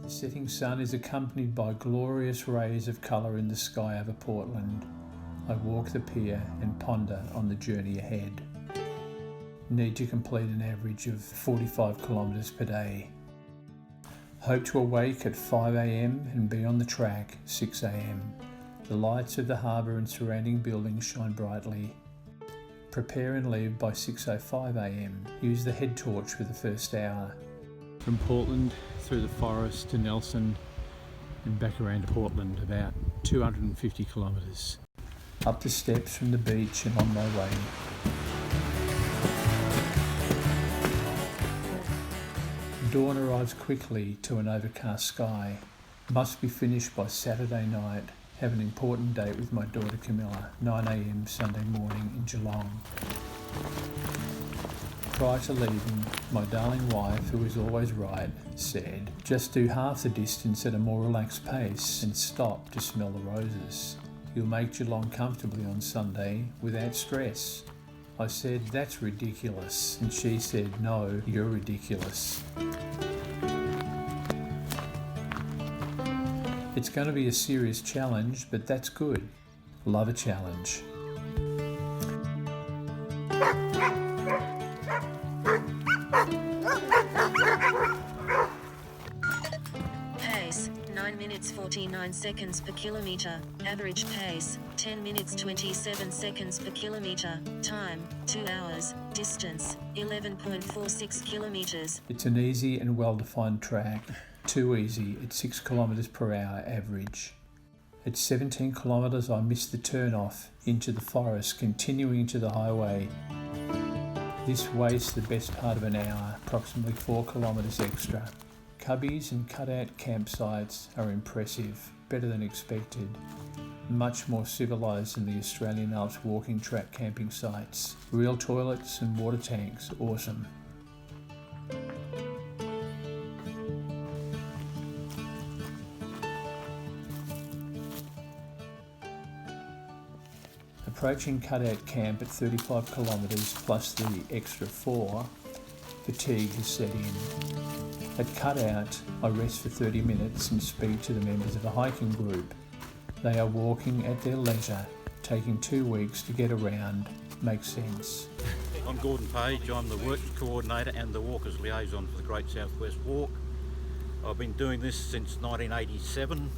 The setting sun is accompanied by glorious rays of colour in the sky over Portland. I walk the pier and ponder on the journey ahead. Need to complete an average of 45 kilometres per day. Hope to awake at 5 a.m. and be on the track 6 a.m. The lights of the harbour and surrounding buildings shine brightly. Prepare and leave by 6:05 a.m. Use the head torch for the first hour. From Portland through the forest to Nelson and back around to Portland, about 250 kilometres. Up the steps from the beach and on my way. Dawn arrives quickly to an overcast sky. Must be finished by Saturday night. Have an important date with my daughter Camilla, 9 a.m. Sunday morning in Geelong. Prior to leaving, my darling wife, who is always right, said, just do half the distance at a more relaxed pace and stop to smell the roses. You'll make Geelong comfortably on Sunday without stress. I said, that's ridiculous, and she said, no, you're ridiculous. It's going to be a serious challenge, but that's good. Love a challenge. Pace, 9 minutes 49 seconds per kilometre. Average pace, 10 minutes 27 seconds per kilometre. Time, 2 hours. Distance, 11.46 kilometres. It's an easy and well-defined track. Too easy at 6 kilometres per hour average. At 17 kilometres I missed the turn off into the forest, continuing to the highway. This wastes the best part of an hour, approximately 4 kilometres extra. Cubbies and cutout campsites are impressive, better than expected. Much more civilised than the Australian Alps Walking Track camping sites. Real toilets and water tanks, awesome. Approaching cutout camp at 35 kilometres plus the extra 4, fatigue has set in. At cutout, I rest for 30 minutes and speak to the members of a hiking group. They are walking at their leisure, taking 2 weeks to get around. Makes sense. I'm Gordon Page, I'm the works coordinator and the walkers liaison for the Great South West Walk. I've been doing this since 1987.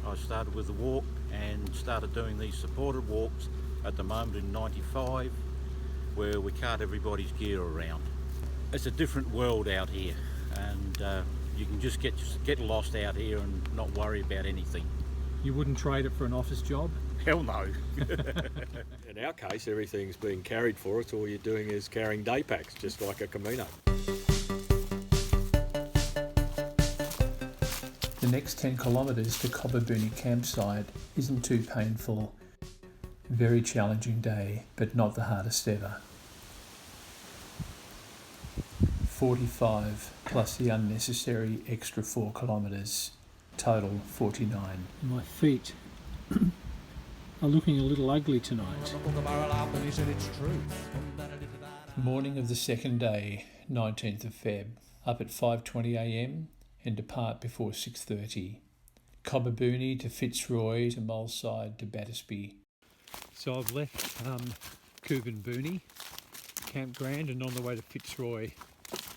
I started with the walk and started doing these supported walks at the moment in 95, where we cart everybody's gear around. It's a different world out here, and you can just get lost out here and not worry about anything. You wouldn't trade it for an office job? Hell no. In our case, everything's being carried for us. All you're doing is carrying day packs, just like a Camino. The next 10 kilometres to Cobberbooney campsite isn't too painful. Very challenging day, but not the hardest ever. 45 plus the unnecessary extra 4 kilometres. Total 49. My feet are looking a little ugly tonight. Morning of the second day, 19th of Feb. Up at 5:20 a.m. and depart before 6:30. Cobberbooney to Fitzroy to Moleside to Battersby. So I've left Coobanbooney campground and on the way to Fitzroy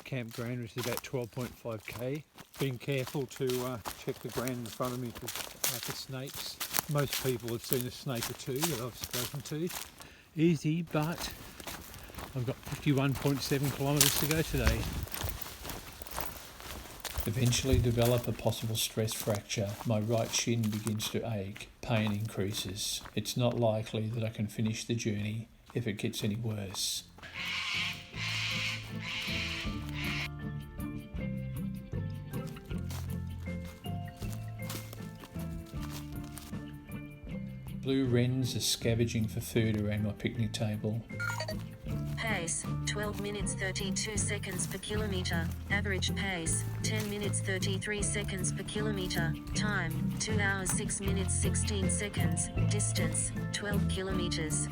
campground, which is about 12.5k. Being careful to check the ground in front of me for snakes. Most people have seen a snake or two that I've spoken to. Easy, but I've got 51.7 kilometres to go today. Eventually develop a possible stress fracture. My right shin begins to ache. Pain increases. It's not likely that I can finish the journey if it gets any worse. Blue wrens are scavenging for food around my picnic table. Pace, 12 minutes 32 seconds per kilometre. Average pace, 10 minutes 33 seconds per kilometre. Time, 2 hours 6 minutes 16 seconds. Distance, 12 kilometres.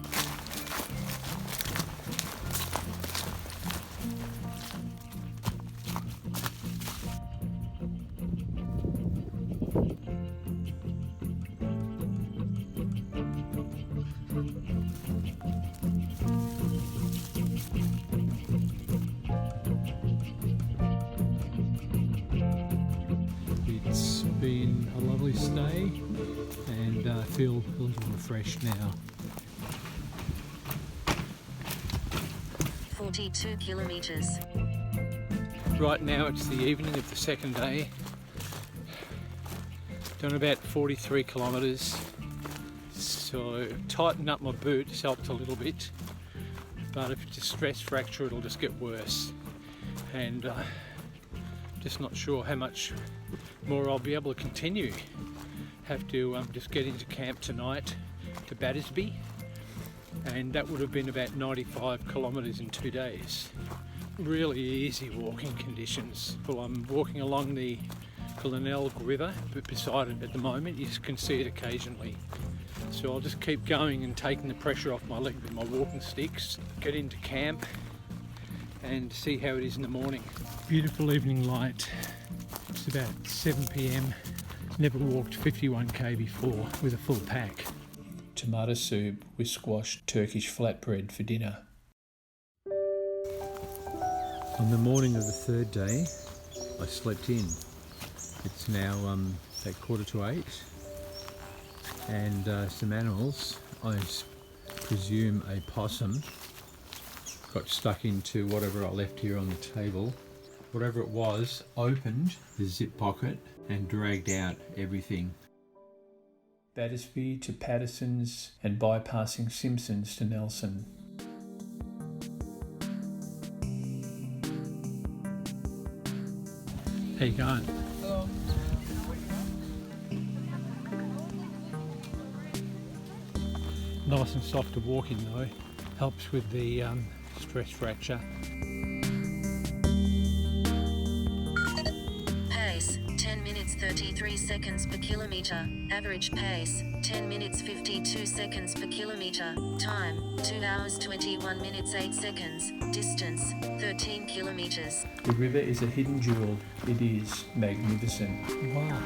this day and feel a little refreshed now. 42 kilometers. Right now it's the evening of the second day. Done about 43 kilometres. So tighten up my boot has helped a little bit, but if it's a stress fracture it'll just get worse, and just not sure how much more I'll be able to continue. Have to just get into camp tonight to Battersby, and that would have been about 95 kilometres in 2 days. Really easy walking conditions. Well, I'm walking along the Glenelg River, but beside it at the moment you can see it occasionally. So I'll just keep going and taking the pressure off my leg with my walking sticks, get into camp and see how it is in the morning. Beautiful evening light. It's about 7 p.m. Never walked 51k before with a full pack. Tomato soup with squash Turkish flatbread for dinner. On the morning of the third day, I slept in. It's now about 7:45, and some animals, I presume a possum, got stuck into whatever I left here on the table. Whatever it was, opened the zip pocket and dragged out everything. Battersby to Patterson's and bypassing Simpsons to Nelson. How you going? Hello. Nice and soft to walk in though. Helps with the stress fracture. Pace, 10 minutes 33 seconds per kilometre. Average pace, 10 minutes 52 seconds per kilometre. Time, 2 hours 21 minutes 8 seconds. Distance, 13 kilometres. The river is a hidden jewel. It is magnificent. Wow.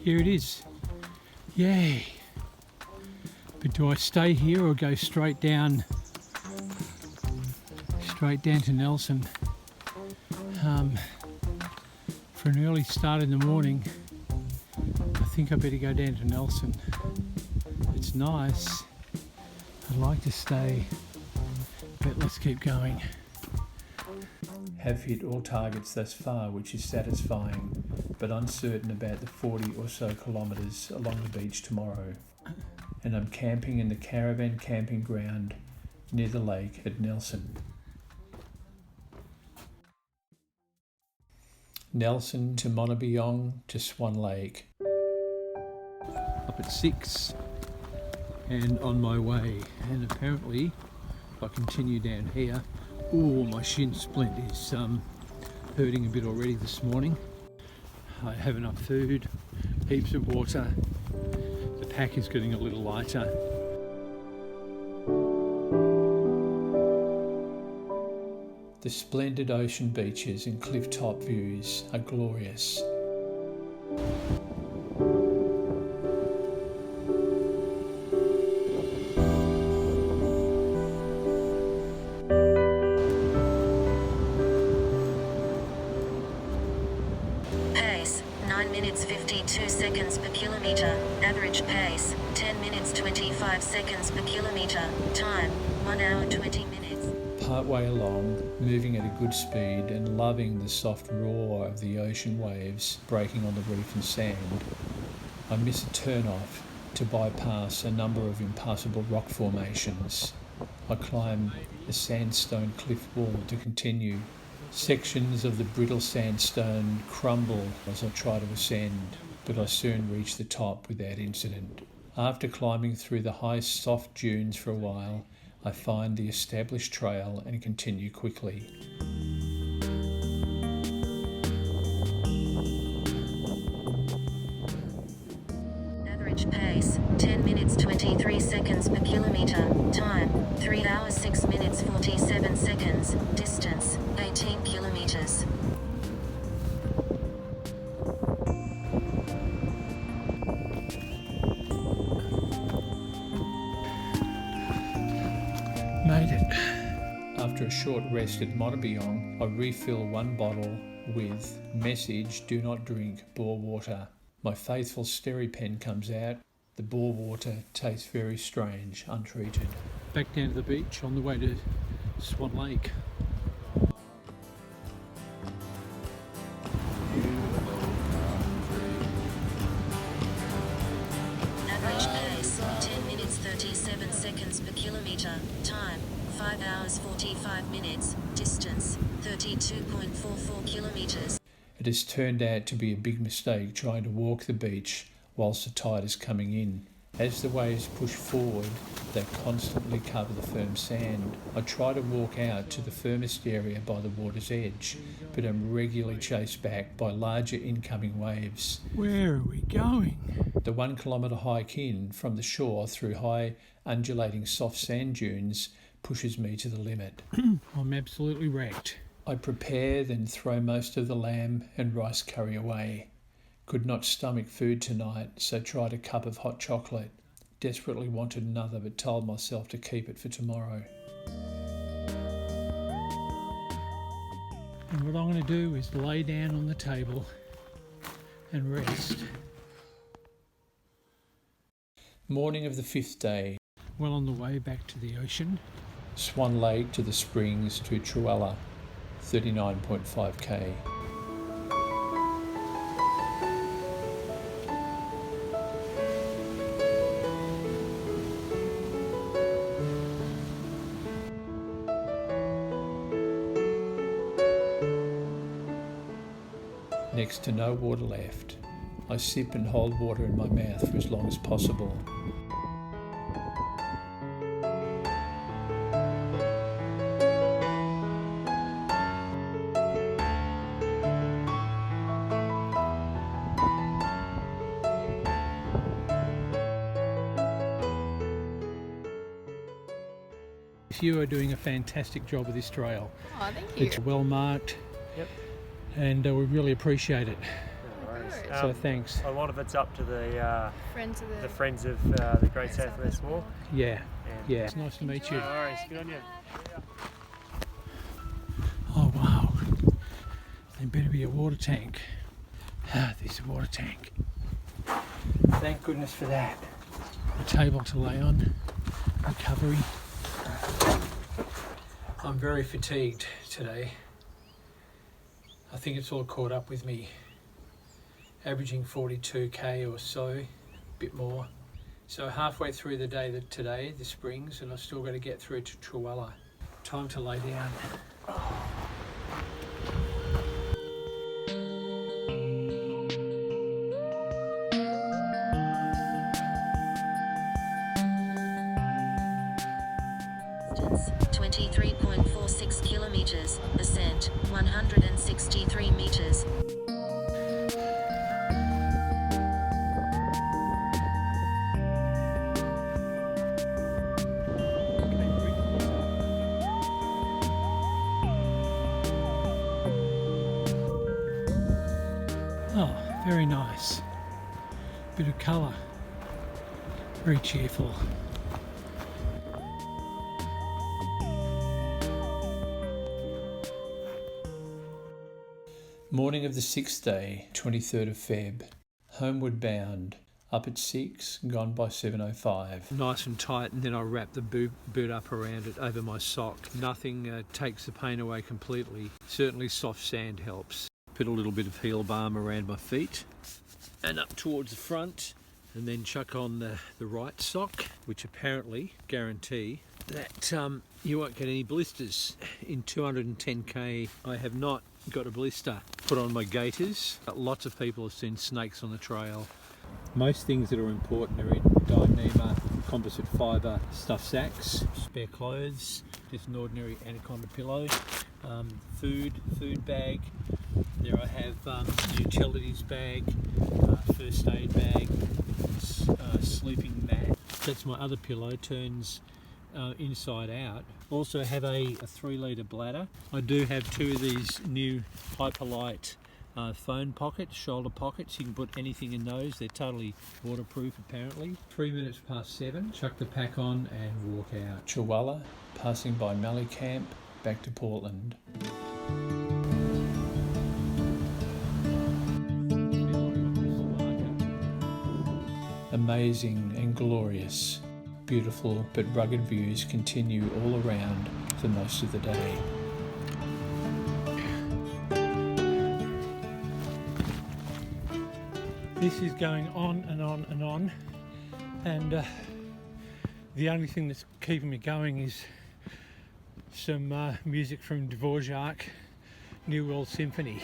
Here it is. Yay! But do I stay here or go straight down to Nelson? For an early start in the morning, I think I better go down to Nelson. It's nice. I'd like to stay, but let's keep going. Have hit all targets thus far, which is satisfying, but uncertain about the 40 or so kilometres along the beach tomorrow. And I'm camping in the caravan camping ground near the lake at Nelson. Nelson to Montebyong to Swan Lake. Up at 6 and on my way, and apparently if I continue down here, my shin splint is hurting a bit already this morning. I have enough food, heaps of water, the pack is getting a little lighter. The splendid ocean beaches and cliff-top views are glorious. Pace, 9 minutes 52 seconds per kilometre. Average pace, 10 minutes 25 seconds per kilometre. Time, 1 hour 20 minutes. Partway along, moving at a good speed and loving the soft roar of the ocean waves breaking on the reef and sand, I miss a turn-off to bypass a number of impassable rock formations. I climb a sandstone cliff wall to continue. Sections of the brittle sandstone crumble as I try to ascend, but I soon reach the top without incident. After climbing through the high soft dunes for a while, I find the established trail and continue quickly. Average pace. pace, 10 minutes 23 seconds per kilometre, time, 3 hours 6 minutes 47 seconds, distance, 18 kilometres. Made it. After a short rest at Montebiong, I refill one bottle with message, do not drink bore water. My faithful SteriPen comes out. The bore water tastes very strange, untreated. Back down to the beach on the way to Swan Lake. Average pace, 10 minutes 37 seconds per kilometre, time, 5 hours 45 minutes, distance, 32.44 kilometres. It has turned out to be a big mistake trying to walk the beach whilst the tide is coming in. As the waves push forward, they constantly cover the firm sand. I try to walk out to the firmest area by the water's edge, but am regularly chased back by larger incoming waves. Where are we going? The 1 kilometre hike in from the shore through high, undulating soft sand dunes pushes me to the limit. I'm absolutely wrecked. I prepare, then throw most of the lamb and rice curry away. Could not stomach food tonight, so tried a cup of hot chocolate. Desperately wanted another, but told myself to keep it for tomorrow. And what I'm going to do is lay down on the table and rest. Morning of the 5th day. Well on the way back to the ocean. Swan Lake to the springs to Truella, 39.5k. Next to no water left. I sip and hold water in my mouth for as long as possible. You are doing a fantastic job with this trail. Oh, thank you. It's well marked. Yep. And we really appreciate it. No worries. So thanks. A lot of it's up to the Friends of the Friends of the Great Southwest Walk. Yeah, And yeah. It's nice to meet you. No worries. Good on you. Oh wow. There better be a water tank. Ah, there's a water tank. Thank goodness for that. A table to lay on. Recovery. I'm very fatigued today. I think it's all caught up with me. Averaging 42k or so, a bit more. So halfway through the day today, the springs, and I've still got to get through to Truella. Time to lay down. Distance, 23.46 kilometres, ascent, 163 metres. Oh, very nice. Bit of colour. Very cheerful. Morning of the 6th day, 23rd of Feb. Homeward bound. Up at 6, gone by 7:05. Nice and tight, and then I wrap the boot up around it over my sock. Nothing takes the pain away completely. Certainly soft sand helps. Put a little bit of heel balm around my feet and up towards the front, and then chuck on the right sock, which apparently guarantee that you won't get any blisters. In 210k I have not got a blister. Put on my gaiters. Lots of people have seen snakes on the trail. Most things that are important are in Dyneema composite fibre stuff sacks, spare clothes, just an ordinary anaconda pillow, food bag. There I have utilities bag, first aid bag, sleeping mat. That's my other pillow, turns inside out. Also have a 3 litre bladder. I do have 2 of these new Hyperlight phone pockets, shoulder pockets. You can put anything in those. They're totally waterproof apparently. 3 minutes past 7, chuck the pack on and walk out. Chihuahua, passing by Mallee Camp, back to Portland. Amazing and glorious. Beautiful but rugged views continue all around for most of the day. This is going on and on and on, and the only thing that's keeping me going is some music from Dvorak, New World Symphony.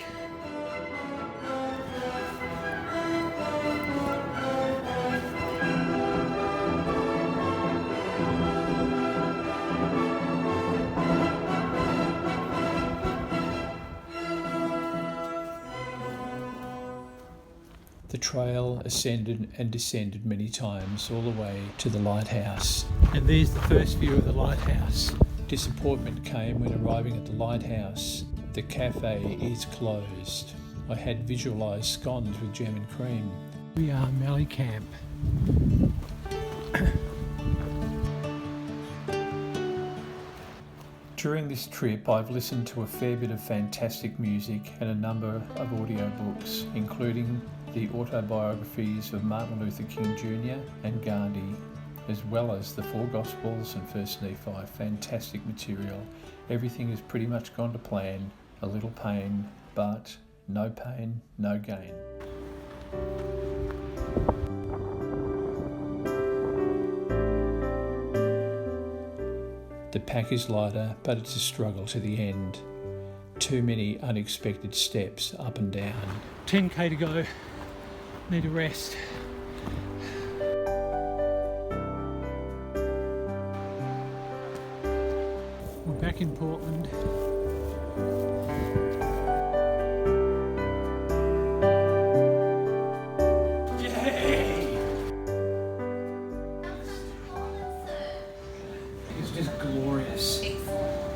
The trail ascended and descended many times all the way to the lighthouse. And there's the first view of the lighthouse. Disappointment came when arriving at the lighthouse. The cafe is closed. I had visualised scones with jam and cream. We are Mallee Camp. During this trip, I've listened to a fair bit of fantastic music and a number of audiobooks, including the autobiographies of Martin Luther King Jr. and Gandhi, as well as the 4 Gospels and 1st Nephi. Fantastic material. Everything has pretty much gone to plan. A little pain, but no pain, no gain. The pack is lighter, but it's a struggle to the end. Too many unexpected steps up and down. 10k to go. Need a rest. We're back in Portland. Yay! It's just glorious.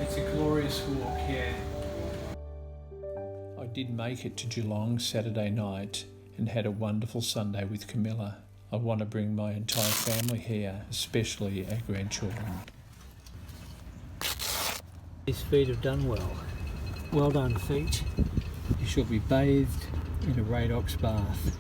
It's a glorious walk, yeah. I did make it to Geelong Saturday night and had a wonderful Sunday with Camilla. I want to bring my entire family here, especially our grandchildren. These feet have done well. Well done, feet. You shall be bathed in a Radox bath.